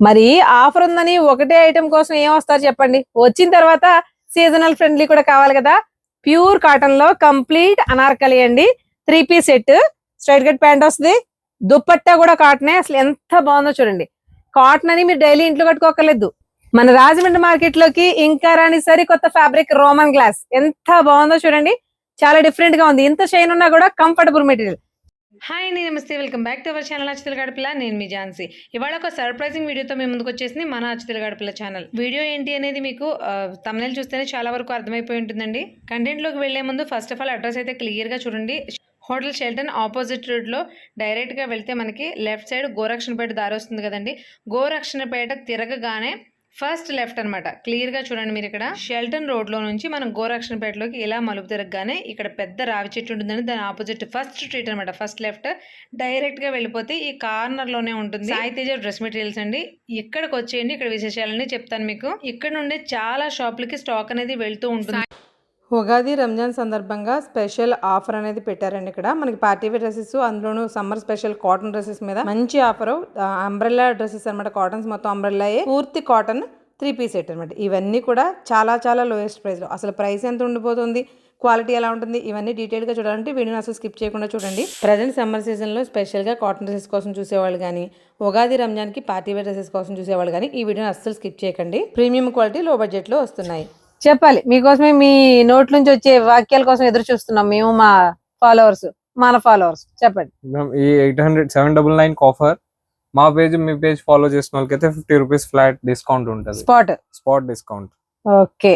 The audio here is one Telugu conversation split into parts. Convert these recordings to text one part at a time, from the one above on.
మరి ఆఫర్ ఉందని ఒకటే ఐటెం కోసం ఏం వస్తారు చెప్పండి. వచ్చిన తర్వాత సీజనల్ ఫ్రెండ్లీ కూడా కావాలి కదా. ప్యూర్ కాటన్ లో కంప్లీట్ అనార్కలి అండి. 3 piece set, straight cut pant వస్తుంది. దుప్పట్టా కూడా కాటనే. అసలు ఎంత బాగుందో చూడండి. కాటన్ అని మీరు డైలీ ఇంట్లో కట్టుకోకర్లేదు. మన రాజమండ్రి మార్కెట్ లోకి ఇంకా రాని సరికొత్త ఫ్యాబ్రిక్ రోమన్ గ్లాస్ ఎంత బాగుందో చూడండి. చాలా డిఫరెంట్ గా ఉంది. ఇంత షైన్ ఉన్నా కూడా కంఫర్టబుల్ మెటీరియల్. హాయ్ అండి, నమస్తే, welcome back to our channel అచ్చితల గడపల. నేను మీ ఝాన్సీ. ఇవాళ ఒక సర్ప్రైజింగ్ వీడియోతో మేము ముందుకు వచ్చేసింది మన అచ్చితల గడపల ఛానల్. వీడియో ఏంటి అనేది మీకు తమ్నెయిల్ చూస్తేనే చాలా వరకు అర్థమైపోయి ఉంటుందండి. కంటెంట్లోకి వెళ్లే ముందు ఫస్ట్ ఆఫ్ ఆల్ అడ్రస్ అయితే క్లియర్గా చూడండి. హోటల్ షెల్టన్ ఆపోజిట్ రోడ్లో డైరెక్ట్గా వెళ్తే మనకి లెఫ్ట్ సైడ్ గోరక్షణపేట దారి వస్తుంది కదండి. గోరక్షణపేట తిరగగానే ఫస్ట్ లెఫ్ట్ అనమాట. క్లియర్గా చూడండి మీరు. ఇక్కడ షెల్టన్ రోడ్లో నుంచి మనం గోరక్షణపేటలోకి ఇలా మలుపు తిరగగానే ఇక్కడ పెద్ద రావి చెట్టు ఉంటుందని దాని ఆపోజిట్ ఫస్ట్ స్ట్రీట్ అనమాట. ఫస్ట్ లెఫ్ట్ డైరెక్ట్గా వెళ్ళిపోతే ఈ కార్నర్లోనే ఉంటుంది సాయి తేజ డ్రెస్ మెటీరియల్స్ అండి. ఇక్కడికి వచ్చేయండి, ఇక్కడ విశేషాలన్నీ చెప్తాను మీకు. ఇక్కడ నుండి చాలా షాపులకి స్టాక్ అనేది వెళ్తూ ఉంటుంది. ఉగాది రంజాన్ సందర్భంగా స్పెషల్ ఆఫర్ అనేది పెట్టారండి. ఇక్కడ మనకి పార్టీ వేర్ డ్రెస్సెస్, అందులోనూ సమ్మర్ స్పెషల్ కాటన్ డ్రెస్సెస్ మీద మంచి ఆఫర్. అంబ్రెల్లా డ్రెస్సెస్ అనమాట. కాటన్స్ మొత్తం అంబ్రెల్లాయే, పూర్తి కాటన్ 3 పీస్ సెట్ అనమాట. ఇవన్నీ కూడా చాలా చాలా లోయెస్ట్ ప్రైస్లో. అసలు ప్రైస్ ఎంత ఉండిపోతుంది, క్వాలిటీ ఎలా ఉంటుంది, ఇవన్నీ డీటెయిల్గా చూడాలంటే వీడియోని అసలు స్కిప్ చేయకుండా చూడండి. ప్రజెంట్ సమ్మర్ సీజన్లో స్పెషల్గా కాటన్ డ్రెస్సెస్ కోసం చూసేవాళ్ళు కానీ, ఉగాది రంజాన్కి పార్టీ వేర్ డ్రెస్సెస్ కోసం చూసేవాళ్ళు కానీ ఈ వీడియోని అస్సలు స్కిప్ చేయకండి. ప్రీమియం క్వాలిటీ, లో బడ్జెట్లో వస్తున్నాయి. చెప్పాలి మీకోసమే, మీ నోట్ నుంచి వచ్చే వాక్యాల కోసం ఎదురు చూస్తున్నాం మేము, మా ఫాలోవర్స్, మన ఫాలోవర్స్. చెప్పండి. ఈ 799 ఆఫర్ మా పేజ్ మీ పేజ్ ఫాలో చేసిన వాళ్ళకైతే 50 రూపీస్ ఫ్లాట్ డిస్కౌంట్ ఉంటుంది. Spot discount. ఓకే.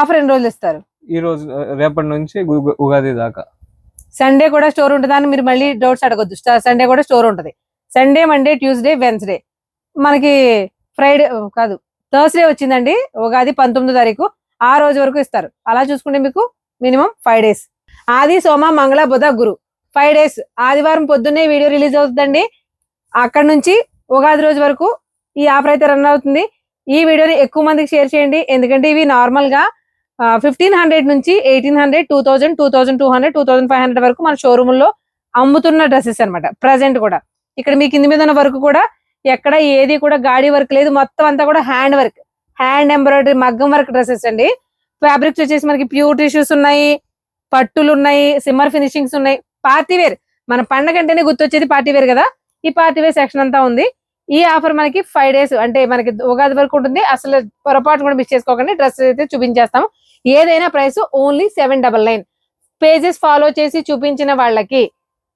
ఆఫర్ ఎన్ని రోజులు ఇస్తారు? ఈ రోజు రేపటి నుంచి ఉగాది దాకా. సండే కూడా స్టోర్ ఉంటుందా అని మీరు మళ్ళీ డౌట్స్ అడగొద్దు. సండే కూడా స్టోర్ ఉంటుంది. Sunday, Monday, Tuesday, Wednesday. మనకి ఫ్రైడే కాదు, థర్స్డే వచ్చిందండి ఉగాది 19వ తారీఖు. ఆ రోజు వరకు ఇస్తారు. అలా చూసుకుంటే మీకు మినిమం 5 డేస్. ఆది, సోమ, మంగళ, బుధ, గురు 5 డేస్. ఆదివారం పొద్దున్నే వీడియో రిలీజ్ అవుతుందండి. అక్కడ నుంచి ఉగాది రోజు వరకు ఈ ఆఫర్ అయితే రన్ అవుతుంది. ఈ వీడియోని ఎక్కువ మందికి షేర్ చేయండి. ఎందుకంటే ఇవి నార్మల్ గా 1500 నుంచి 1800, 2000, 2200, 2500 వరకు మన షోరూమ్ లో అమ్ముతున్న డ్రెస్సెస్ అనమాట. ప్రజెంట్ కూడా ఇక్కడ మీ కింది మీద ఉన్న వరకు కూడా ఎక్కడ ఏది కూడా గాడి వర్క్ లేదు. మొత్తం అంతా కూడా హ్యాండ్ వర్క్, హ్యాండ్ ఎంబ్రాయిడరీ, మగ్గం వర్క్ డ్రెస్సెస్ అండి. ఫ్యాబ్రిక్స్ వచ్చేసి మనకి ప్యూర్ టిష్యూస్ ఉన్నాయి, పట్టులు ఉన్నాయి, సిమ్మర్ ఫినిషింగ్స్ ఉన్నాయి. పార్టీ వేర్, మన పండగ అంటేనే గుర్తొచ్చేది పార్టీ వేర్ కదా. ఈ పార్టీ వేర్ సెక్షన్ అంతా ఉంది. ఈ ఆఫర్ మనకి 5 డేస్ అంటే మనకి ఉగాది వరకు ఉంటుంది. అసలు పొరపాటు కూడా మిస్ చేసుకోకండి. డ్రెస్ అయితే చూపించేస్తాము. ఏదైనా ప్రైస్ ఓన్లీ 799. పేజెస్ ఫాలో చేసి చూపించిన వాళ్ళకి,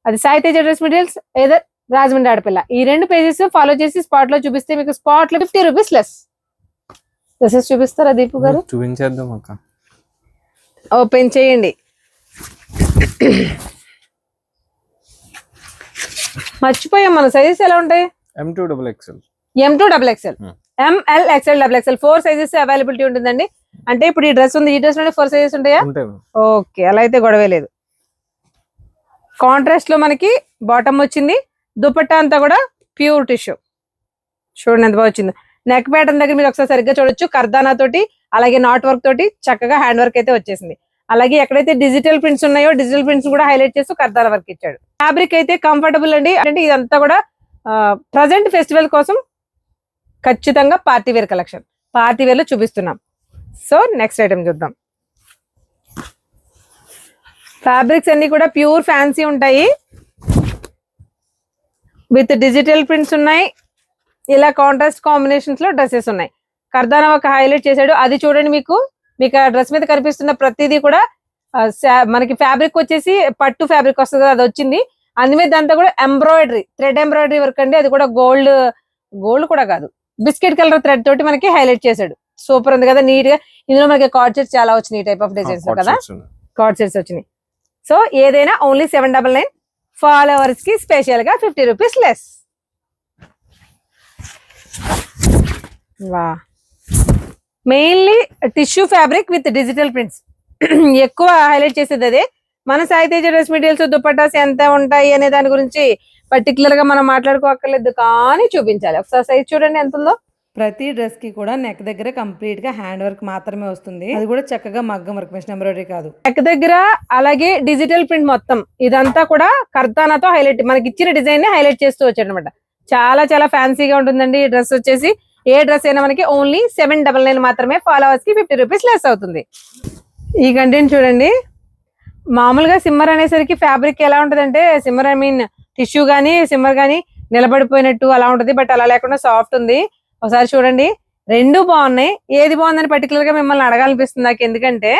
అది Sai Teja dress materials, either Rajahmundry ఆడపిల్ల, ఈ 2 పేజెస్ ఫాలో చేసి స్పాట్ లో చూపిస్తే మీకు స్పాట్ లో 50 రూపీస్ లెస్. డ్రెస్సెస్ చూపిస్తారా దీపు గారు? చూపించేద్దాం అక్క. ఓపెన్ చేయండి. మర్చిపోయాం, మన సైజెస్ ఎలా ఉంటాయి? M2 XXL, M2 XXL, ML, XL, XXL 4 sizes availability ఉంటుందండి. అంటే ఇప్పుడు ఈ డ్రెస్ ఉంది, ఈ డ్రెస్ లోనే 4 సైజెస్ ఉంటాయా? ఓకే, అలా అయితే గొడవే లేదు. కాంట్రాస్ట్ లో మనకి బాటమ్ వచ్చింది. దుపట్టా అంతా కూడా ప్యూర్ టిష్యూ. చూడండి ఎంత బాగా వచ్చింది. నెక్ ప్యాటర్న్ దగ్గర మీరు ఒకసారి సరిగ్గా చూడొచ్చు. కర్దానా తోటి, అలాగే నాట్ వర్క్ తోటి చక్కగా హ్యాండ్ వర్క్ అయితే వచ్చేసింది. అలాగే ఎక్కడైతే డిజిటల్ ప్రింట్స్ ఉన్నాయో డిజిటల్ ప్రింట్స్ కూడా హైలైట్ చేస్తూ కర్దానా వర్క్ ఇచ్చాడు. ఫ్యాబ్రిక్ అయితే కంఫర్టబుల్ అండి. అంటే ఇదంతా కూడా ప్రజెంట్ ఫెస్టివల్ కోసం ఖచ్చితంగా party wear collection, party wear లో చూపిస్తున్నాం. సో నెక్స్ట్ ఐటమ్ చూద్దాం. ఫ్యాబ్రిక్స్ అన్ని కూడా ప్యూర్ ఫ్యాన్సీ ఉంటాయి. విత్ డిజిటల్ ప్రింట్స్ ఉన్నాయి. ఇలా కాంట్రాస్ట్ కాంబినేషన్స్ లో డ్రెస్సెస్ ఉన్నాయి. కర్దానా ఒక హైలైట్ చేశాడు. అది చూడండి, మీకు ఆ డ్రెస్ మీద కనిపిస్తున్న ప్రతిదీ కూడా మనకి ఫ్యాబ్రిక్ వచ్చేసి పట్టు ఫ్యాబ్రిక్ వస్తుంది కదా, అది వచ్చింది. అందుమీద అంతా కూడా ఎంబ్రాయిడరీ, థ్రెడ్ ఎంబ్రాయిడరీ వర్క్ అండి. అది కూడా గోల్డ్ కూడా కాదు, బిస్కెట్ కలర్ థ్రెడ్ తోటి మనకి హైలైట్ చేశాడు. సూపర్ ఉంది కదా, నీట్ గా. ఇందులో మనకి కార్డ్ సెట్స్ చాలా వచ్చినాయి, ఈ టైప్ ఆఫ్ డిజైన్స్ కదా, కార్డ్ సెట్స్ వచ్చినాయి. సో ఏదైనా ఓన్లీ 799. ఫాలోవర్స్ కి స్పెషల్ గా 50 రూపీస్ లెస్. వా, mainly tissue fabric with digital prints ఎక్కువ హైలైట్ చేసేది అదే. మన సాయి తేజ డ్రెస్ మెటీరియల్స్ దుపట్టాస్ ఎంత ఉంటాయి అనే దాని గురించి పర్టికులర్ గా మనం మాట్లాడుకోక్కర్లేదు, కానీ చూపించాలి. ఒకసారి సైజ్ చూడండి ఎంత ఉందో. ప్రతి డ్రెస్ కి కూడా నెక్ దగ్గర కంప్లీట్ గా హ్యాండ్ వర్క్ మాత్రమే వస్తుంది. అది కూడా చక్కగా మగ్గం వర్క్, మిషన్ ఎంబ్రాయిడరీ కాదు. నెక్ దగ్గర అలాగే డిజిటల్ ప్రింట్ మొత్తం ఇదంతా కూడా కర్దానాతో హైలైట్, మనకి ఇచ్చిన డిజైన్ ని హైలైట్ చేస్తూ వచ్చాడు అనమాట. చాలా చాలా ఫ్యాన్సీగా ఉంటుందండి ఈ డ్రెస్ వచ్చేసి. ఏ డ్రెస్ అయినా మనకి ఓన్లీ 799 మాత్రమే. ఫాలోవర్స్ కి 50 రూపీస్ లెస్ అవుతుంది. ఈ కంటెంట్ చూడండి. మామూలుగా సిమ్మర్ అనేసరికి ఫ్యాబ్రిక్ ఎలా ఉంటదంటే సిమ్మర్ టిష్యూ గానీ సిమ్మర్ గానీ నిలబడిపోయినట్టు అలా ఉంటది. బట్ అలా లేకుండా సాఫ్ట్ ఉంది. ఒకసారి చూడండి, రెండు బాగున్నాయి. ఏది బాగుందని పర్టికులర్ గా మిమ్మల్ని అడగాలనిపిస్తుంది నాకు. ఎందుకంటే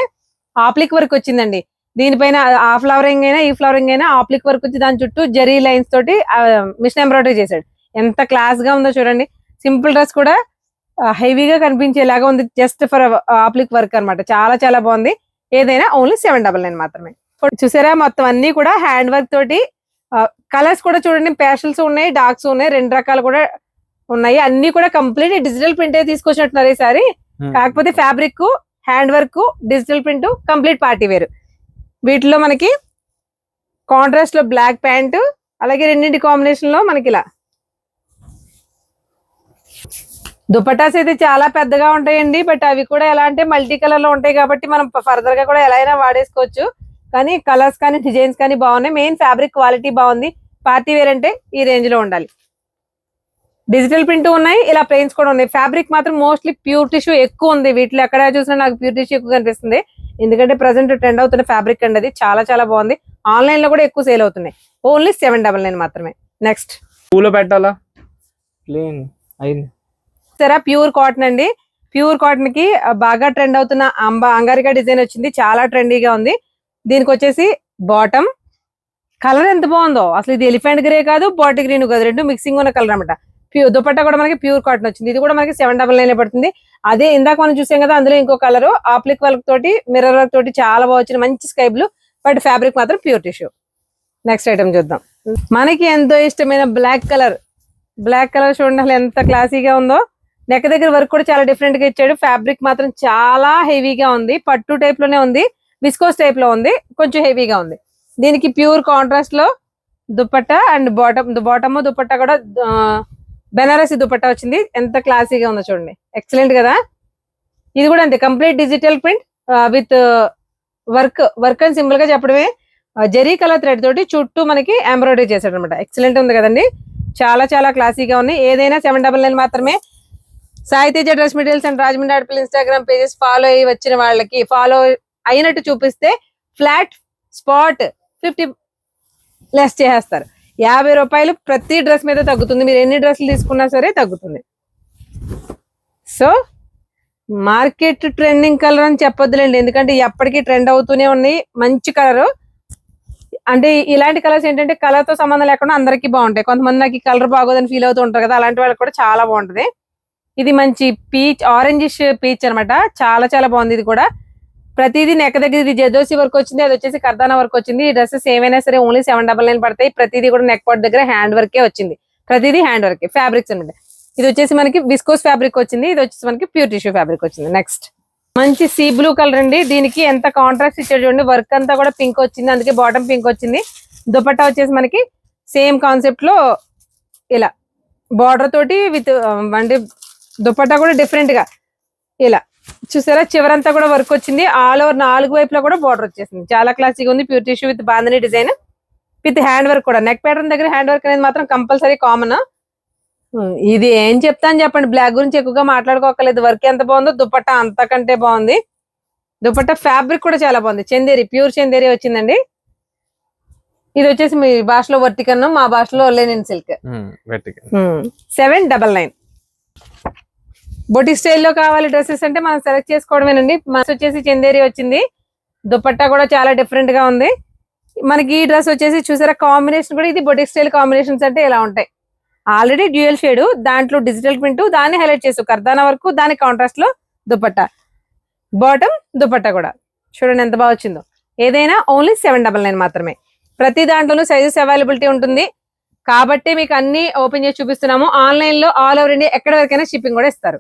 ఆప్లిక్ వర్క్ వచ్చిందండి దీనిపైన. ఆ ఫ్లవరింగ్ అయినా ఈ ఫ్లవరింగ్ అయినా ఆప్లిక్ వర్క్ వచ్చి దాని చుట్టూ జరీ లైన్స్ తోటి మిషన్ ఎంబ్రాయిడరీ చేశాడు. ఎంత క్లాస్ గా ఉందో చూడండి. సింపుల్ డ్రెస్ కూడా హెవీగా కనిపించేలాగా ఉంది. జస్ట్ ఫర్ ఆప్లిక్ వర్క్ అన్నమాట. చాలా చాలా బాగుంది. ఏదైనా ఓన్లీ 799 మాత్రమే. చూసారా, మొత్తం అన్ని కూడా హ్యాండ్ వర్క్ తోటి. కలర్స్ కూడా చూడండి, ప్యాషల్స్ ఉన్నాయి, డార్క్స్ ఉన్నాయి, రెండు రకాలు కూడా ఉన్నాయి. అన్ని కూడా కంప్లీట్ డిజిటల్ ప్రింట్ తీసుకొచ్చినట్టున్నారు ఈసారి. కాకపోతే fabric, hand work, digital print, complete party wear. వీటిలో మనకి కాంట్రాస్ట్ లో బ్లాక్ ప్యాంట్, అలాగే రెండింటి కాంబినేషన్ లో మనకి ఇలా దుపట్టాస్ అయితే చాలా పెద్దగా ఉంటాయండి. బట్ అవి కూడా ఎలా అంటే మల్టీ కలర్ లో ఉంటాయి కాబట్టి మనం ఫర్దర్ గా కూడా ఎలా అయినా వాడేసుకోవచ్చు. కానీ కలర్స్ కానీ డిజైన్స్ కానీ బాగున్నాయి. మెయిన్ ఫ్యాబ్రిక్ క్వాలిటీ బాగుంది. పార్టీ వేర్ అంటే ఈ రేంజ్ లో ఉండాలి. డిజిటల్ ప్రింట్ ఉన్నాయి, ఇలా ప్లెయిన్స్ కూడా ఉన్నాయి. ఫ్యాబ్రిక్ మాత్రం మోస్ట్లీ ప్యూర్ టిష్యూ ఎక్కువ ఉంది. వీటిలో ఎక్కడ చూసినా నాకు ప్యూర్ టిష్యూ ఎక్కువ కనిపిస్తుంది. ఎందుకంటే ప్రెసెంట్ ట్రెండ్ అవుతున్న ఫ్యాబ్రిక్ అండి అది. చాలా చాలా బాగుంది. ఆన్లైన్ లో కూడా ఎక్కువ సేల్ అవుతున్నాయి. ఓన్లీ 799 మాత్రమే. నెక్స్ట్ పూలు పెట్టాలా ప్లేన్ అయింది. సరే, ప్యూర్ కాటన్ అండి. ప్యూర్ కాటన్ కి బాగా ట్రెండ్ అవుతున్న అంగారికా డిజైన్ వచ్చింది. చాలా ట్రెండీగా ఉంది. దీనికి వచ్చేసి బాటమ్ కలర్ ఎంత బాగుందో అసలు. ఇది ఎలిఫెంట్ గ్రే కాదు, బాటిల్ గ్రీన్ కాదు, రెండు మిక్సింగ్ ఉన్న కలర్ అనమాట. దుపట్టా కూడా మనకి ప్యూర్ కాటన్ వచ్చింది. ఇది కూడా మనకి 799 పడుతుంది. అదే ఇందాక మనం చూసాం కదా, అందులో ఇంకో కలర్ ఆప్లిక్ వర్క్ తోటి మిర్రర్ వర్క్ తోటి చాలా బాగా వచ్చింది. మంచి స్కై బ్లూ, బట్ ఫ్యాబ్రిక్ మాత్రం ప్యూర్ టిష్యూ. నెక్స్ట్ ఐటమ్ చూద్దాం. మనకి ఎంతో ఇష్టమైన బ్లాక్ కలర్. బ్లాక్ కలర్ చూడండి అసలు ఎంత క్లాసీగా ఉందో. నెక్ దగ్గర వర్క్ కూడా చాలా డిఫరెంట్ గా ఇచ్చాడు. ఫ్యాబ్రిక్ మాత్రం చాలా హెవీగా ఉంది. పట్టు టైప్ లోనే ఉంది, విస్కోస్ టైప్ లో ఉంది, కొంచెం హెవీగా ఉంది. దీనికి ప్యూర్ కాంట్రాస్ట్ లో దుపట్టా అండ్ బాటమ్ దుపట్టా కూడా బెనారసి దుపట్టా వచ్చింది. ఎంత క్లాసీగా ఉందో చూడండి. ఎక్సలెంట్ కదా. ఇది కూడా అంతే, complete digital print with work అని సింపుల్ గా చెప్పడమే. జెరీ కలర్ థ్రెడ్ తోటి చుట్టూ మనకి ఎంబ్రాయిడరీ చేశాడు అనమాట. ఎక్సలెంట్ ఉంది కదండి. చాలా చాలా క్లాసీగా ఉన్నాయి. ఏదైనా 799 మాత్రమే. Sai Teja dress materials and Rajahmundry ఆడపిల్ల ఇన్స్టాగ్రామ్ పేజెస్ ఫాలో అయ్యి వచ్చిన వాళ్ళకి ఫాలో అయినట్టు చూపిస్తే ఫ్లాట్ స్పాట్ 50 లెస్ చేసేస్తారు. 50 రూపాయలు ప్రతి డ్రెస్ మీద తగ్గుతుంది. మీరు ఎన్ని డ్రెస్సులు తీసుకున్నా సరే తగ్గుతుంది. సో మార్కెట్ ట్రెండింగ్ కలర్ అని చెప్పొద్దులేండి, ఎందుకంటే ఎప్పటికీ ట్రెండ్ అవుతూనే ఉన్నాయి. మంచి కలర్ అంటే ఇలాంటి కలర్స్ ఏంటంటే కలర్ తో సంబంధం లేకుండా అందరికీ బాగుంటాయి. కొంతమంది నాకు ఈ కలర్ బాగోదని ఫీల్ అవుతూ ఉంటారు కదా, అలాంటి వాళ్ళకి కూడా చాలా బాగుంటది. ఇది మంచి పీచ్, ఆరెంజిష్ పీచ్ అనమాట. చాలా చాలా బాగుంది. ఇది కూడా ప్రతిదీ నెక్ దగ్గర ఇది జదోసి వర్క్ వచ్చింది, అది వచ్చేసి కర్దానా వర్క్ వచ్చింది. ఈ డ్రెస్సెస్ ఏమైనా సరే ఓన్లీ 799 పడతాయి. ప్రతిదీ కూడా నెక్ పార్ట్ దగ్గర హ్యాండ్ వర్కే వచ్చింది. ప్రతిదీ హ్యాండ్ వర్క్ ఫ్యాబ్రిక్స్ అనమాట. ఇది వచ్చేసి మనకి విస్కోస్ ఫ్యాబ్రిక్ వచ్చింది. ఇది వచ్చేసి మనకి ప్యూర్ టిష్యూ ఫ్యాబ్రిక్ వచ్చింది. నెక్స్ట్ మంచి సీ బ్లూ కలర్ అండి. దీనికి ఎంత కాంట్రాస్ట్ ఇచ్చాడు చూడండి. వర్క్ అంతా కూడా పింక్ వచ్చింది, అందుకే బాటమ్ పింక్ వచ్చింది. దుపట్టా వచ్చేసి మనకి సేమ్ కాన్సెప్ట్ లో ఇలా బార్డర్ తోటి విత్ అంటే దుపట్టా కూడా డిఫరెంట్ గా ఇలా చూసారా, చివరంతా కూడా వర్క్ వచ్చింది. ఆల్ ఓవర్ 4 వైపులా కూడా బార్డర్ వచ్చేసింది. చాలా క్లాసిక్ ఉంది. Pure tissue with bandhani design with hand work కూడా. నెక్ ప్యాటర్న్ దగ్గర హ్యాండ్ వర్క్ అనేది మాత్రం కంపల్సరీ కామన్. ఇది ఏం చెప్తాను చెప్పండి, బ్లాక్ గురించి ఎక్కువగా మాట్లాడుకోకలేదు. వర్క్ ఎంత బాగుందో దుపట్టా అంతకంటే బాగుంది. దుపట్టా ఫ్యాబ్రిక్ కూడా చాలా బాగుంది. చందేరి, ప్యూర్ చందేరి వచ్చిందండి. ఇది వచ్చేసి మీ భాషలో వర్టికన్, మా భాషలో లెనిన్ సిల్క్. 799. బొటి స్టైల్లో కావాలి డ్రెస్సెస్ అంటే మనం సెలెక్ట్ చేసుకోవడమేనండి. మనసు వచ్చేసి చందేరి వచ్చింది. దుపట్టా కూడా చాలా డిఫరెంట్ గా ఉంది. మనకి ఈ డ్రెస్ వచ్చేసి చూసారా, కాంబినేషన్ కూడా ఇది బొటిక్ స్టైల్ కాంబినేషన్స్ అంటే ఇలా ఉంటాయి. ఆల్రెడీ డ్యూయల్ షేడ్, దాంట్లో డిజిటల్ ప్రింట్, దాన్ని హైలైట్ చేస్తూ కర్దానా వరకు, దాని కాంట్రాస్ట్ లో దుపట్టా, బాటమ్ దుపట్టా కూడా చూడండి ఎంత బాగా వచ్చిందో. ఏదైనా ఓన్లీ 799 మాత్రమే. ప్రతి దాంట్లోనూ సైజెస్ అవైలబిలిటీ ఉంటుంది కాబట్టి మీకు అన్ని ఓపెన్ చేసి చూపిస్తున్నాము. ఆన్లైన్ లో ఆల్ ఓవర్ ఇండియా ఎక్కడ వరకైనా షిప్పింగ్ కూడా ఇస్తారు.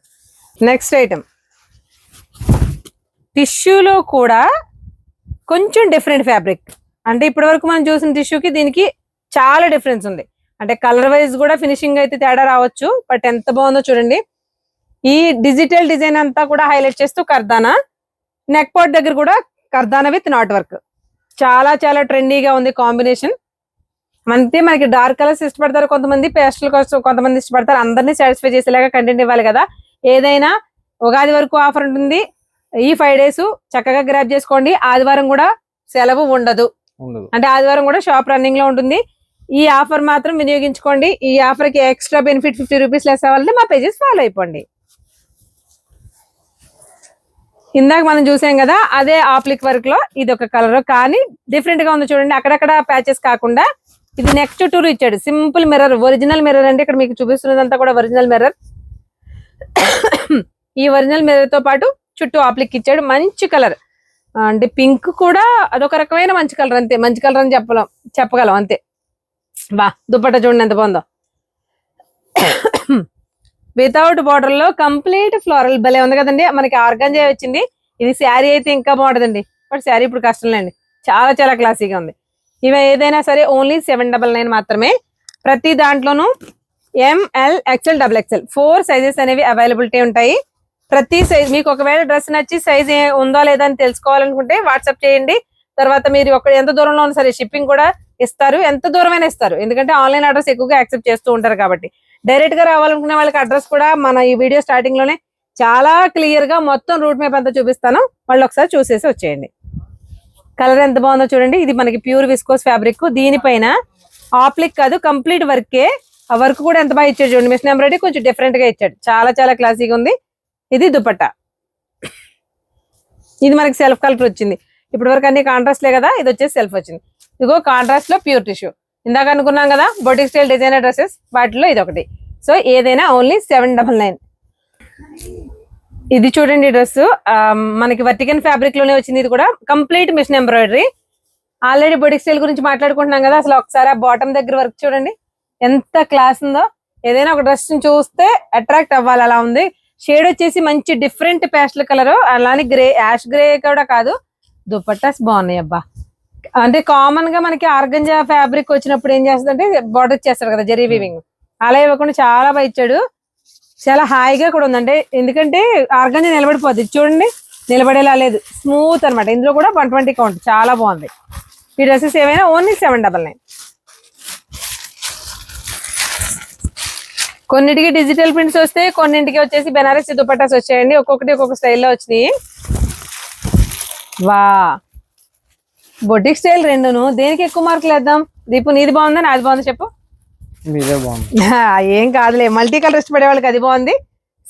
నెక్స్ట్ ఐటమ్ టిష్యూలో కూడా కొంచెం డిఫరెంట్ ఫ్యాబ్రిక్. అంటే ఇప్పటి వరకు మనం చూసిన టిష్యూకి దీనికి చాలా డిఫరెన్స్ ఉంది. అంటే కలర్ వైజ్ కూడా ఫినిషింగ్ అయితే తేడా రావచ్చు, బట్ ఎంత బాగుందో చూడండి. ఈ డిజిటల్ డిజైన్ అంతా కూడా హైలైట్ చేస్తూ కర్దానా, నెక్ పార్ట్ దగ్గర కూడా కర్దానా విత్ నాట్ వర్క్. చాలా చాలా ట్రెండీగా ఉంది కాంబినేషన్. అంటే మనకి డార్క్ కలర్స్ ఇష్టపడతారు కొంతమంది, పేస్టల్ కోసం కొంతమంది ఇష్టపడతారు. అందరినీ సాటిస్ఫై చేసేలాగా కంటెంట్ ఇవ్వాలి కదా. ఏదైనా ఉగాది వరకు ఆఫర్ ఉంటుంది. ఈ 5 days చక్కగా గ్రాప్ చేసుకోండి. ఆదివారం కూడా సెలవు ఉండదు, అంటే ఆదివారం కూడా షాప్ రన్నింగ్ లో ఉంటుంది. ఈ ఆఫర్ మాత్రం వినియోగించుకోండి. ఈ ఆఫర్ కి ఎక్స్ట్రా బెనిఫిట్ 50 రూపీస్ లెస్ అవ్వాలంటే మా పేజెస్ ఫాలో అయిపోండి. ఇందాక మనం చూసాం కదా, అదే ఆప్లిక్ వర్క్ లో ఇది ఒక కలర్, కానీ డిఫరెంట్ గా ఉంది చూడండి. అక్కడక్కడ ప్యాచెస్ కాకుండా ఇది నెక్ చుట్టూరు ఇచ్చాడు. సింపుల్ మిర్రర్, ఒరిజినల్ మిర్రర్ అంటే ఇక్కడ మీకు చూపిస్తున్నదంతా కూడా ఒరిజినల్ మిర్రర్. ఈ ఒరిజినల్ మిర్రర్ తో పాటు చుట్టూ ఆప్లిక్ ఇచ్చాడు. మంచి కలర్, అంటే పింక్ కూడా అదొక రకమైన మంచి కలర్, అంతే మంచి కలర్ అని చెప్పగలం అంతే. బా దుపట్టా చూడండి ఎంత బాగుందో. వితౌట్ బార్డర్ లో కంప్లీట్ ఫ్లోరల్ భలే ఉంది కదండి. మనకి ఆర్గాంజా వచ్చింది. ఇది శారీ అయితే ఇంకా బాగుంటుందండి, బట్ శారీ ఇప్పుడు కష్టం లేండి. చాలా చాలా క్లాసీగా ఉంది. ఇవి ఏదైనా సరే ఓన్లీ 799 మాత్రమే. ప్రతి దాంట్లోనూ ML XL XXL 4 సైజెస్ అనేవి అవైలబిలిటీ ఉంటాయి. ప్రతి సైజ్ మీకు ఒకవేళ డ్రెస్ నచ్చి సైజ్ ఉందో లేదా అని తెలుసుకోవాలనుకుంటే వాట్సాప్ చేయండి. తర్వాత మీరు ఎంత దూరంలో ఉన్నా సరే షిప్పింగ్ కూడా ఇస్తారు, ఎంత దూరమైనా ఇస్తారు. ఎందుకంటే ఆన్లైన్ ఆర్డర్స్ ఎక్కువగా యాక్సెప్ట్ చేస్తూ ఉంటారు కాబట్టి. డైరెక్ట్ గా రావాలనుకునే వాళ్ళకి అడ్రస్ కూడా మన ఈ వీడియో స్టార్టింగ్ లోనే చాలా క్లియర్ గా మొత్తం రూట్ మ్యాప్ అంతా చూపిస్తాను, వాళ్ళు ఒకసారి చూసేసి వచ్చేయండి. కలర్ ఎంత బాగుందో చూడండి. ఇది మనకి ప్యూర్ విస్కోస్ ఫ్యాబ్రిక్, దీనిపైన ఆప్లిక్ కాదు కంప్లీట్ వర్కే. ఆ వర్క్ కూడా ఎంత బాగా ఇచ్చాడు చూడండి. మిషన్ ఎంబ్రాయిడరీ కొంచెం డిఫరెంట్ గా ఇచ్చాడు, చాలా చాలా క్లాసీగా ఉంది. ఇది దుపట్టా, ఇది మనకి సెల్ఫ్ కలర్ వచ్చింది. ఇప్పటి వరకు అన్ని కాంట్రాస్ట్ లే కదా, ఇది వచ్చేసి సెల్ఫ్ వచ్చింది. ఇదిగో కాంట్రాస్ట్ లో ప్యూర్ టిష్యూ. ఇందాక అనుకున్నాం కదా బొటిక్ స్టైల్ డిజైనర్ డ్రెస్సెస్, వాటిలో ఇది ఒకటి. సో ఏదైనా ఓన్లీ 799. ఇది చూడండి డ్రెస్, మనకి వర్టికన్ ఫ్యాబ్రిక్ లోనే వచ్చింది. ఇది కూడా complete machine embroidery. Already boutique style గురించి మాట్లాడుకుంటున్నాం కదా, అసలు ఒకసారి ఆ బాటమ్ దగ్గర వర్క్ చూడండి ఎంత క్లాస్ ఉందో. ఏదైనా ఒక డ్రెస్ చూస్తే అట్రాక్ట్ అవ్వాలి, అలా ఉంది. షేడ్ వచ్చేసి మంచి డిఫరెంట్ పేస్టల్ కలర్, అలానే గ్రే, యాష్ గ్రే కూడా కాదు. దుపట్టాస్ బాగున్నాయి అబ్బా. అంటే కామన్ గా మనకి ఆర్గంజా ఫ్యాబ్రిక్ వచ్చినప్పుడు ఏం చేస్తుందంటే బార్డర్ చేస్తారు కదా జరీ వీవింగ్, అలా ఇవ్వకుండా చాలా బాగా ఇచ్చాడు. చాలా హాయిగా కూడా ఉందంటే, ఎందుకంటే ఆర్గంజా నిలబడిపోద్ది చూడండి, నిలబడేలా లేదు, స్మూత్ అనమాట. ఇందులో కూడా 120 కౌంట్, చాలా బాగుంది. ఈ డ్రెస్సెస్ ఏమైనా ఓన్లీ 799. కొన్నిటికి డిజిటల్ ప్రింట్స్ వస్తాయి, కొన్నింటికి వచ్చేసి బెనారసి దుపట్టాస్ వచ్చాయండి. ఒక్కొక్కటి ఒక్కొక్క స్టైల్లో వచ్చినాయి. వా బొటిక్ స్టైల్ రెండును, దేనికి ఎక్కువ మార్కులు వేద్దాం? దీపు నీది బాగుందా నాది బాగుంది చెప్పు. ఏం కాదులే, మల్టీ కలర్ ఇష్టపడే వాళ్ళకి అది బాగుంది,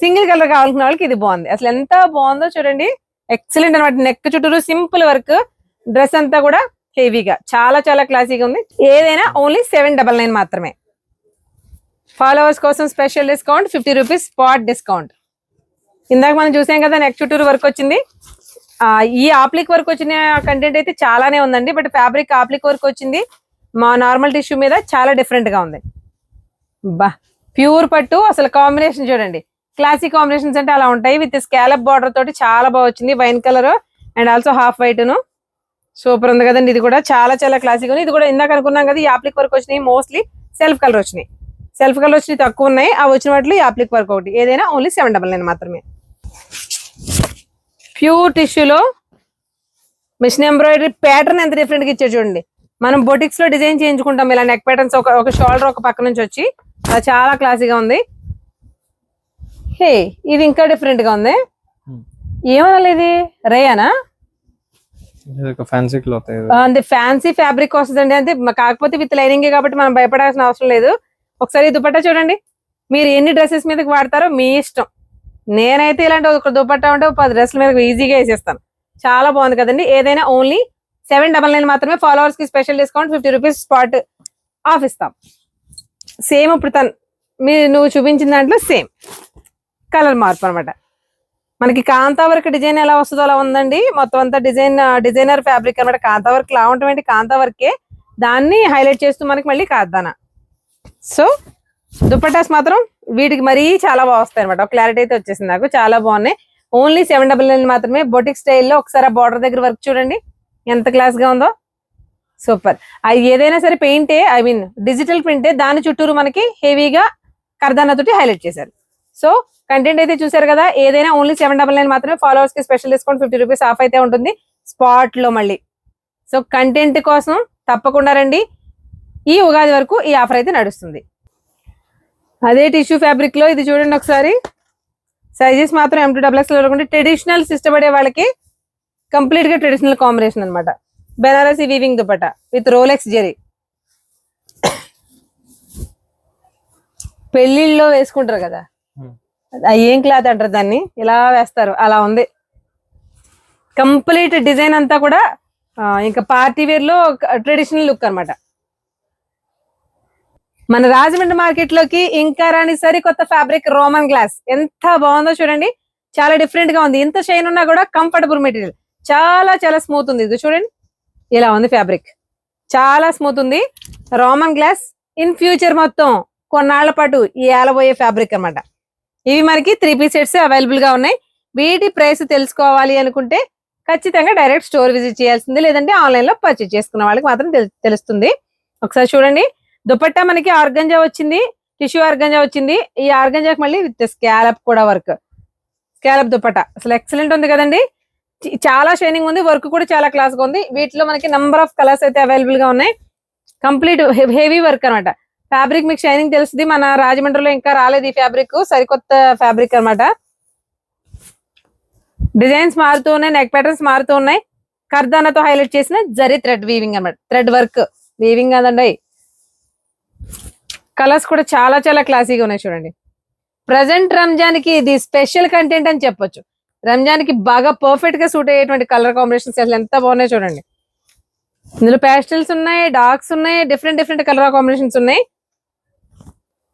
సింగిల్ కలర్ కావాలనుకునే వాళ్ళకి ఇది బాగుంది. అసలు ఎంత బాగుందో చూడండి, ఎక్సలెంట్ అనమాట. నెక్ చుట్టూరు సింపుల్ వర్క్, డ్రెస్ అంతా కూడా హెవీగా చాలా చాలా క్లాసీగా ఉంది. ఏదైనా ఓన్లీ 799 మాత్రమే. ఫాలోవర్స్ కోసం special discount 50 rupees spot discount. ఇందాక మనం చూసాం కదా నెక్ చుట్టూరు వర్క్ వచ్చింది. ఈ ఆప్లిక్ వర్క్ వచ్చిన కంటెంట్ అయితే చాలానే ఉందండి, బట్ ఫ్యాబ్రిక్ ఆప్లిక్ వర్క్ వచ్చింది మా నార్మల్ టిష్యూ మీద, చాలా డిఫరెంట్ గా ఉంది. బా ప్యూర్ పట్టు, అసలు కాంబినేషన్ చూడండి, క్లాసిక్ కాంబినేషన్స్ అంటే అలా ఉంటాయి. విత్ స్కాలప్ బార్డర్ తోటి చాలా బాగా వచ్చింది. Wine colour and also half white ను సూపర్ ఉంది కదండి. ఇది కూడా చాలా చాలా క్లాసిక్ ఉంది. ఇది కూడా ఇందాక అనుకున్నాం కదా ఈ ఆప్లిక్ వర్క్ వచ్చినాయి, మోస్ట్లీ సెల్ఫ్ కలర్ వచ్చినాయి. సెల్ఫ్ కలర్ వచ్చినాయి తక్కువ ఉన్నాయి, ఆ వచ్చిన వాటిలో ఈ ఆప్లిక్ వర్క్ ఒకటి. ఏదైనా ఓన్లీ 799 మాత్రమే. ప్యూర్ టిష్యూలో మిషన్ ఎంబ్రాయిడరీ ప్యాటర్న్ ఎంత డిఫరెంట్ గా ఇచ్చారు చూడండి. మనం బొటిక్స్ లో డిజైన్ చేయించుకుంటాం ఇలా నెక్ ప్యాటర్న్స్, ఒక షోల్డర్ ఒక పక్క నుంచి వచ్చి, అది చాలా క్లాసీగా ఉంది. హే ఇది ఇంకా డిఫరెంట్ గా ఉంది. ఏమనాలి ఇది, రేయానా? ఫ్యాన్సీ క్లాత్, అంటే ఫ్యాన్సీ ఫ్యాబ్రిక్ వస్తుందండి. అంటే కాకపోతే విత్ లైనింగ్ కాబట్టి మనం భయపడాల్సిన అవసరం లేదు. ఒకసారి దుపట్టా చూడండి, మీరు ఎన్ని డ్రెస్సెస్ మీదకి వాడతారో మీ ఇష్టం. నేనైతే ఇలాంటి ఒక దుపట్టా ఉంటే 10 డ్రెస్సుల మీద ఈజీగా వేసేస్తాను. చాలా బాగుంది కదండి. ఏదైనా ఓన్లీ 799 మాత్రమే. ఫాలోవర్స్ కి special discount 50 rupees spot of ఇస్తాం. సేమ్ ఇప్పుడు నువ్వు చూపించిన దాంట్లో సేమ్ కలర్ మార్పు అనమాట. మనకి కాంతా వర్క్ డిజైన్ ఎలా వస్తుందో అలా ఉందండి. మొత్తం అంతా డిజైనర్ ఫ్యాబ్రిక్ అనమాట. కాంతా వర్క్ లా ఉండటం ఏంటి, కాంతా వర్కే, దాన్ని హైలైట్ చేస్తూ మనకి మళ్ళీ కాద్దానా. సో దుపట్టాస్ మాత్రం వీటికి మరీ చాలా బాగా వస్తాయి అనమాట. ఒక క్లారిటీ అయితే వచ్చేసింది నాకు, చాలా బాగున్నాయి. ఓన్లీ 799 మాత్రమే. బొటిక్ స్టైల్లో ఒకసారి ఆ బార్డర్ దగ్గర వర్క్ చూడండి ఎంత క్లాస్ గా ఉందో, సూపర్. అది ఏదైనా సరే పెయింటే, ఐ మీన్ డిజిటల్ ప్రింటే, దాని చుట్టూరు మనకి హెవీగా కర్దానా తోటి హైలైట్ చేశారు. సో కంటెంట్ అయితే చూసారు కదా, ఏదైనా ఓన్లీ 799 మాత్రమే. ఫాలోవర్స్ కి స్పెషల్ డిస్కౌంట్ 50 రూపీస్ ఆఫ్ అయితే ఉంటుంది స్పాట్ లో మళ్ళీ. సో కంటెంట్ కోసం తప్పకుండా రండి. ఈ ఉగాది వరకు ఈ ఆఫర్ అయితే నడుస్తుంది. అదే టిష్యూ ఫ్యాబ్రిక్ లో ఇది చూడండి ఒకసారి, సైజెస్ మాత్రం M2XX వరకు. ట్రెడిషనల్స్ ఇష్టపడే వాళ్ళకి కంప్లీట్ గా ట్రెడిషనల్ కాంబినేషన్ అన్నమాట. Banarasi weaving dupatta with Rolex zari. పెళ్లిళ్ళలో వేసుకుంటారు కదా, ఏం క్లాత్ అంటారు దాన్ని, ఇలా వేస్తారు, అలా ఉంది కంప్లీట్ డిజైన్ అంతా కూడా. ఇంకా పార్టీ వేర్ లో ట్రెడిషనల్ లుక్ అన్నమాట. మన రాజమండ్రి మార్కెట్ లోకి ఇంకా రాని సరికొత్త ఫ్యాబ్రిక్ రోమన్ గ్లాస్. ఎంత బాగుందో చూడండి, చాలా డిఫరెంట్ గా ఉంది. ఇంత షైన్ ఉన్నా కూడా కంఫర్టబుల్ మెటీరియల్, చాలా చాలా స్మూత్ ఉంది. ఇది చూడండి ఇలా ఉంది ఫ్యాబ్రిక్, చాలా స్మూత్ ఉంది. రోమన్ గ్లాస్ ఇన్ ఫ్యూచర్ మొత్తం కొన్నాళ్ల పాటు ఈ ఏలబోయే ఫ్యాబ్రిక్ అన్నమాట. ఇవి మనకి 3 పీస్ సెట్స్ అవైలబుల్ గా ఉన్నాయి. వీటి ప్రైస్ తెలుసుకోవాలి అనుకుంటే ఖచ్చితంగా డైరెక్ట్ స్టోర్ విజిట్ చేయాల్సింది, లేదంటే ఆన్లైన్ లో పర్చేజ్ చేసుకున్న వాళ్ళకి మాత్రం తెలుస్తుంది. ఒకసారి చూడండి, దుపట్టా మనకి ఆర్గంజా వచ్చింది, టిష్యూ ఆర్గంజా వచ్చింది. ఈ ఆర్గంజాకి మళ్ళీ విత్ స్కాలప్ కూడా వర్క్, స్కాలప్ దుపట్టా అసలు ఎక్సలెంట్ ఉంది కదండి. చాలా షైనింగ్ ఉంది, వర్క్ కూడా చాలా క్లాస్ గా ఉంది. వీటిలో మనకి నంబర్ ఆఫ్ కలర్స్ అయితే అవైలబుల్ గా ఉన్నాయి. కంప్లీట్ హెవీ వర్క్ అనమాట. ఫ్యాబ్రిక్ మీకు షైనింగ్ తెలుస్తుంది. మన రాజమండ్రిలో ఇంకా రాలేదు ఈ ఫ్యాబ్రిక్, సరికొత్త ఫ్యాబ్రిక్ అన్నమాట. డిజైన్స్ మారుతూ ఉన్నాయి, నెక్ ప్యాటర్న్స్ మారుతూ ఉన్నాయి. కర్దానాతో హైలైట్ చేసిన జరీ థ్రెడ్ వీవింగ్ అన్నమాట. థ్రెడ్ వర్క్ వీవింగ్ కాదండి. కలర్స్ కూడా చాలా చాలా క్లాసీగా ఉన్నాయి చూడండి. ప్రజెంట్ రంజాన్ కి ఇది స్పెషల్ కంటెంట్ అని చెప్పొచ్చు. రంజాన్ కి బాగా పర్ఫెక్ట్ గా సూట్ అయ్యేటువంటి కలర్ కాంబినేషన్స్ అసలు ఎంత బాగున్నాయి చూడండి. ఇందులో ప్యాస్టల్స్ ఉన్నాయి, డార్క్స్ ఉన్నాయి, డిఫరెంట్ డిఫరెంట్ కలర్ కాంబినేషన్స్ ఉన్నాయి.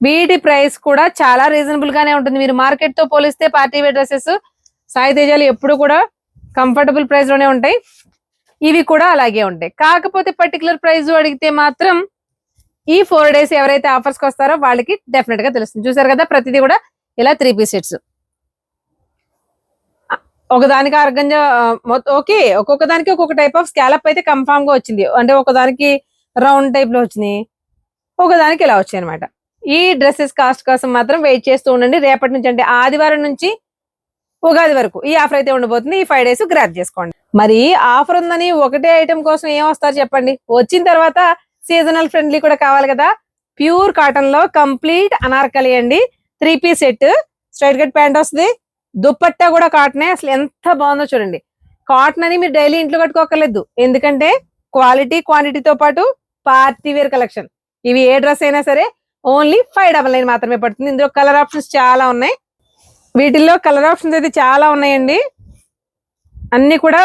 వీటి ప్రైస్ కూడా చాలా రీజనబుల్ గానే ఉంటుంది. మీరు మార్కెట్ తో పోలిస్తే పార్టీ వేర్ డ్రెస్సెస్ సాయి తేజాలు ఎప్పుడు కూడా కంఫర్టబుల్ ప్రైస్ లోనే ఉంటాయి. ఇవి కూడా అలాగే ఉంటాయి. కాకపోతే పర్టికులర్ ప్రైస్ అడిగితే మాత్రం ఈ 4 days ఎవరైతే ఆఫర్స్ కి వస్తారో వాళ్ళకి డెఫినెట్ గా తెలుస్తుంది. చూసారు కదా, ప్రతిదీ కూడా ఇలా 3 పీస్ సెట్స్. ఒకదానికి ఆర్గంజా ఓకే, ఒక్కొక్క దానికి ఒక్కొక్క టైప్ ఆఫ్ స్కాలప్ అయితే కన్ఫామ్ గా వచ్చింది. అంటే ఒకదానికి రౌండ్ టైప్ లో వచ్చినాయి, ఒకదానికి ఇలా వచ్చాయి అనమాట. ఈ డ్రెస్సెస్ కాస్ట్ కోసం మాత్రం వెయిట్ చేస్తూ ఉండండి. రేపటి నుంచి అంటే ఆదివారం నుంచి ఉగాది వరకు ఈ ఆఫర్ అయితే ఉండబోతుంది. ఈ 5 days గ్రాప్ చేసుకోండి. మరి ఆఫర్ ఉందని ఒకటే ఐటమ్ కోసం ఏం వస్తారు చెప్పండి. వచ్చిన తర్వాత సీజనల్ ఫ్రెండ్లీ కూడా కావాలి కదా. ప్యూర్ కాటన్ లో కంప్లీట్ అనార్కలి అండి. 3 piece set, straight cut pant వస్తుంది, దుపట్టా కూడా కాటనే. అసలు ఎంత బాగుందో చూడండి. కాటన్ అని మీరు డైలీ ఇంట్లో కట్టుకోకర్లేదు, ఎందుకంటే క్వాలిటీ క్వాంటిటీతో పాటు పార్టీ వేర్ కలెక్షన్. ఇవి ఏ డ్రెస్ అయినా సరే ఓన్లీ 599 మాత్రమే పడుతుంది. ఇందులో కలర్ ఆప్షన్స్ చాలా ఉన్నాయి. వీటిల్లో కలర్ ఆప్షన్స్ అయితే చాలా ఉన్నాయండి. అన్ని కూడా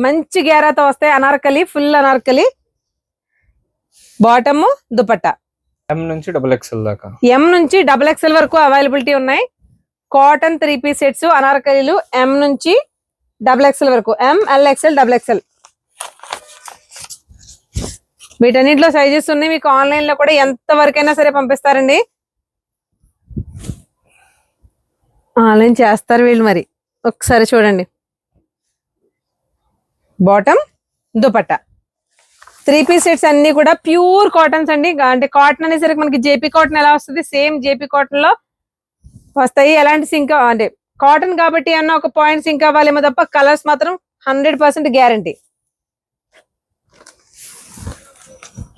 మంచి గేరాతో వస్తాయి. Anarkali, full Anarkali, bottom, dupatta M నుంచి XXL దాకా, M నుంచి XXL వరకు అవైలబిలిటీ ఉన్నాయి. కాటన్ 3 పీస్ సెట్స్ అనార్కలీలు M నుంచి XXL వరకు, ML XL XXL. వీటన్నిటిలో సైజెస్ ఉన్నాయి. మీకు ఆన్లైన్ లో కూడా ఎంత వరకైనా సరే పంపిస్తారండి. ఆన్లైన్ చేస్తారు వీళ్ళు మరి. ఒకసారి చూడండి, బాటమ్, దుపట్టా 3 పీస్ సెట్స్ అన్ని కూడా ప్యూర్ కాటన్స్ అండి. అంటే కాటన్ అనేసరికి మనకి జేపీ కాటన్ ఎలా వస్తుంది, సేమ్ జేపీ కాటన్ లో వస్తాయి. ఎలాంటి సింక్ అంటే కాటన్ కాబట్టి అన్న ఒక పాయింట్ సింక్ అవ్వాలేమో తప్ప కలర్స్ మాత్రం 100% గ్యారంటీ.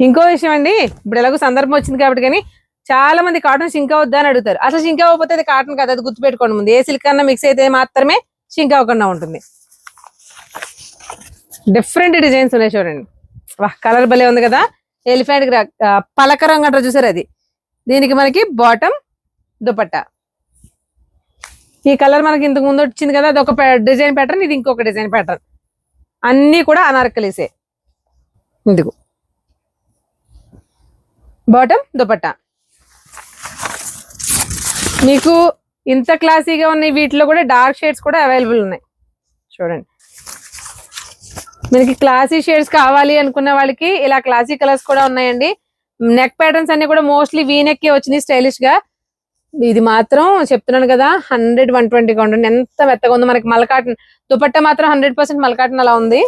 ఇంకో విషయం అండి, ఇప్పుడు ఎలాగో సందర్భం వచ్చింది కాబట్టి, కానీ చాలా మంది కాటన్ షింక్ అవుద్దా అని అడుగుతారు. అసలు షింక్ అవ్వకపోతే అది కాటన్ కాదు, అది గుర్తుపెట్టుకోండి ముందు. ఏ సిల్క్ అన్నా మిక్స్ అయితే మాత్రమే షింక్ అవ్వకుండా ఉంటుంది. డిఫరెంట్ డిజైన్స్ ఉన్నాయి చూడండి. వాహ్, కలర్ భలే ఉంది కదా. ఎలిఫెంట్ పలక రంగు అంటారు చూసారు, అది. దీనికి మనకి బాటమ్, దుపట్టా. ఈ కలర్ మనకి ఇంతకు ముందు వచ్చింది కదా, అది ఒక డిజైన్ ప్యాటర్న్, ఇది ఇంకొక డిజైన్ ప్యాటర్న్. అన్ని కూడా అనార్కలీసే. ఇందుకు బాటమ్, దుపట్టా. మీకు ఇంత క్లాసీగా ఉన్నాయి. వీటిలో కూడా డార్క్ షేడ్స్ కూడా అవైలబుల్ ఉన్నాయి చూడండి. మనకి క్లాసీ షేడ్స్ కావాలి అనుకున్న వాళ్ళకి ఇలా క్లాసీ కలర్స్ కూడా ఉన్నాయండి. నెక్ ప్యాటర్న్స్ అన్ని కూడా మోస్ట్లీ వీ నెక్ వచ్చినాయి స్టైలిష్ గా. ఇది మాత్రం చెప్తున్నాను కదా, 100-120 ఉంటుంది. ఎంత మెత్తగా ఉంది. మనకి మల్కాటన్ దుపట్టా మాత్రం 100% మల్కాటన్ అలా ఉంది.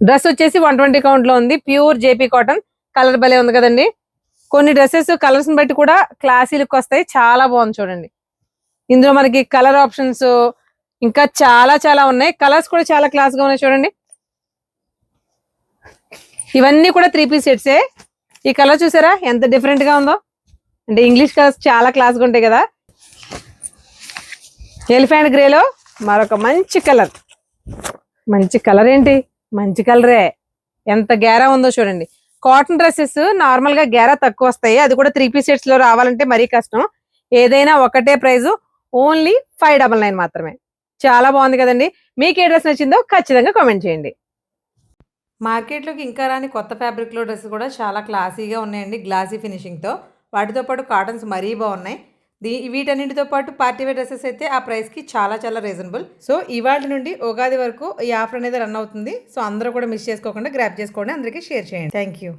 డ్రెస్ వచ్చేసి 120 కౌంట్ లో ఉంది. Pure JP cotton. కలర్ భలే ఉంది కదండి. కొన్ని డ్రెస్సెస్ కలర్స్ బట్టి కూడా క్లాసీ లుక్ వస్తాయి. చాలా బాగుంది చూడండి. ఇందులో మనకి కలర్ ఆప్షన్స్ ఇంకా చాలా చాలా ఉన్నాయి. కలర్స్ కూడా చాలా క్లాస్ గా ఉన్నాయి చూడండి. ఇవన్నీ కూడా 3-piece సెట్సే. ఈ కలర్ చూసారా ఎంత డిఫరెంట్ గా ఉందో, అంటే ఇంగ్లీష్ కలర్స్ చాలా క్లాస్ గా ఉంటాయి కదా. ఎలిఫెంట్ గ్రేలో మరొక మంచి కలర్. మంచి కలర్ ఏంటి, మంచి కలరే. ఎంత గేరా ఉందో చూడండి. కాటన్ డ్రెస్సెస్ నార్మల్ గా గేరా తక్కువ వస్తాయి, అది కూడా 3-piece సెట్స్ లో రావాలంటే మరీ కష్టం. ఏదైనా ఒకటే ప్రైస్, ఓన్లీ 599 మాత్రమే. చాలా బాగుంది కదండి. మీకు ఏ డ్రెస్ నచ్చిందో ఖచ్చితంగా కామెంట్ చేయండి. మార్కెట్లోకి ఇంకా రాని కొత్త ఫ్యాబ్రిక్లో డ్రెస్ కూడా చాలా క్లాసీగా ఉన్నాయండి, గ్లాసీ ఫినిషింగ్తో. వాటితో పాటు కాటన్స్ మరీ బాగున్నాయి. వీటన్నిటితో పాటు పార్టీ వేర్ డ్రెస్సెస్ అయితే ఆ ప్రైస్కి చాలా చాలా రీజనబుల్. సో ఇవాళ నుండి ఉగాది వరకు ఈ ఆఫర్ అనేది రన్ అవుతుంది. సో అందరూ కూడా మిస్ చేసుకోకుండా గ్రాప్ చేసుకోండి, అందరికీ షేర్ చేయండి. Thank you.